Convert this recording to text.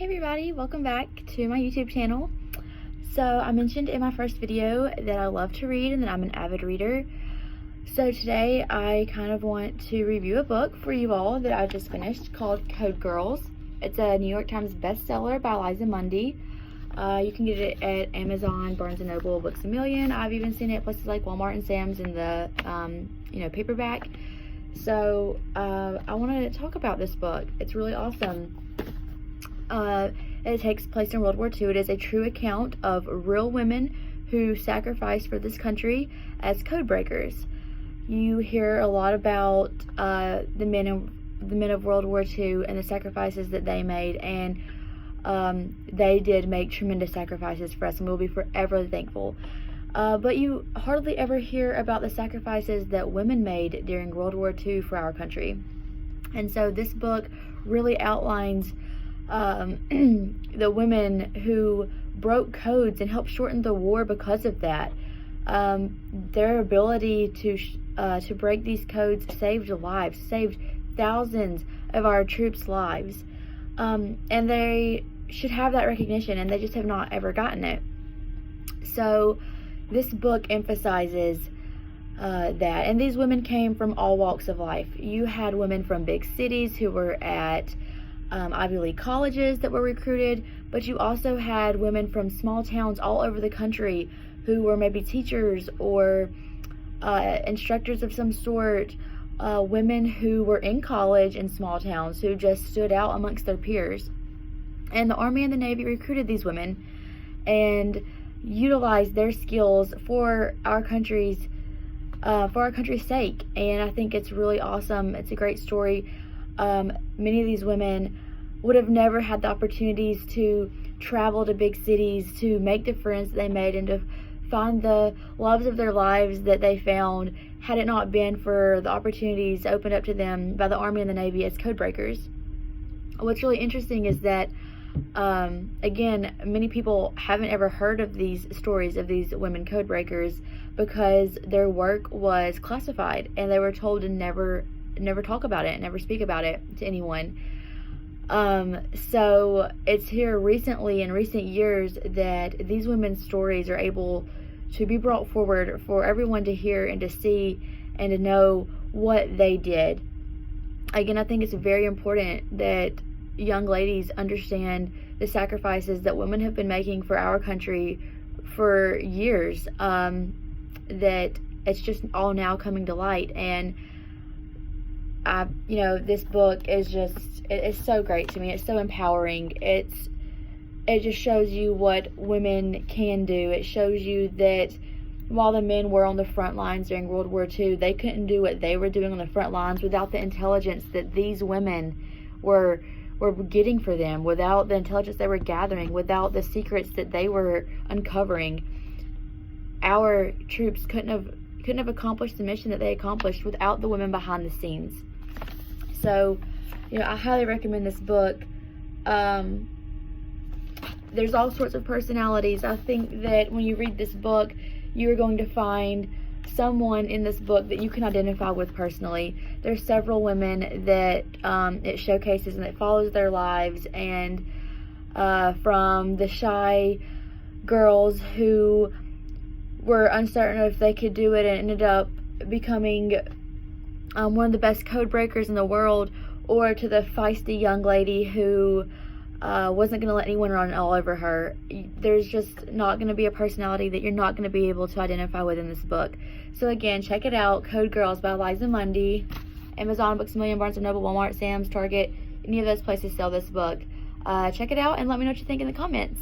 Hey everybody, welcome back to my YouTube channel. So I mentioned in my first video that I love to read and that I'm an avid reader. So today I kind of want to review a book for you all that I just finished called Code Girls. It's a New York Times bestseller by Liza Mundy. You can get it at Amazon, Barnes & Noble, Books A Million. I've even seen it at places like Walmart and Sam's in the paperback. So I wanted to talk about this book. It's really awesome. It takes place in World War II. It is a true account of real women who sacrificed for this country as code breakers. You hear a lot about the men of World War II and the sacrifices that they made, and they did make tremendous sacrifices for us, and we'll be forever thankful. But you hardly ever hear about the sacrifices that women made during World War II for our country. And so this book really outlines the women who broke codes and helped shorten the war because of that. Their ability to break these codes saved lives, saved thousands of our troops' lives, and they should have that recognition, and they just have not ever gotten it. So this book emphasizes that, and these women came from all walks of life. You had women from big cities who were at Ivy League colleges that were recruited, but you also had women from small towns all over the country who were maybe teachers or instructors of some sort, women who were in college in small towns who just stood out amongst their peers. And the Army and the Navy recruited these women and utilized their skills for our country's sake. And I think it's really awesome. It's a great story. Many of these women would have never had the opportunities to travel to big cities, to make the friends they made, and to find the loves of their lives that they found had it not been for the opportunities opened up to them by the Army and the Navy as code breakers. What's really interesting is that again, many people haven't ever heard of these stories of these women code breakers because their work was classified and they were told to never talk about it, never speak about it to anyone. So it's here recently, in recent years, that these women's stories are able to be brought forward for everyone to hear and to see and to know what they did. Again, I think it's very important that young ladies understand the sacrifices that women have been making for our country for years, that it's just all now coming to light. And this book is just, it's so great to me. It's so empowering. It just shows you what women can do. It shows you that while the men were on the front lines during World War II, they couldn't do what they were doing on the front lines without the intelligence that these women were getting for them, without the intelligence they were gathering, without the secrets that they were uncovering. Our troops couldn't have accomplished the mission that they accomplished without the women behind the scenes. So, I highly recommend this book. There's all sorts of personalities. I think that when you read this book, you're going to find someone in this book that you can identify with personally. There's several women that it showcases and it follows their lives, and from the shy girls who were uncertain if they could do it and ended up becoming one of the best code breakers in the world, or to the feisty young lady who wasn't going to let anyone run all over her. There's just not going to be a personality that you're not going to be able to identify with in this book. So again, check it out. Code Girls by Liza Mundy. Amazon, Books A Million, Barnes & Noble, Walmart, Sam's, Target, any of those places sell this book. Check it out and let me know what you think in the comments.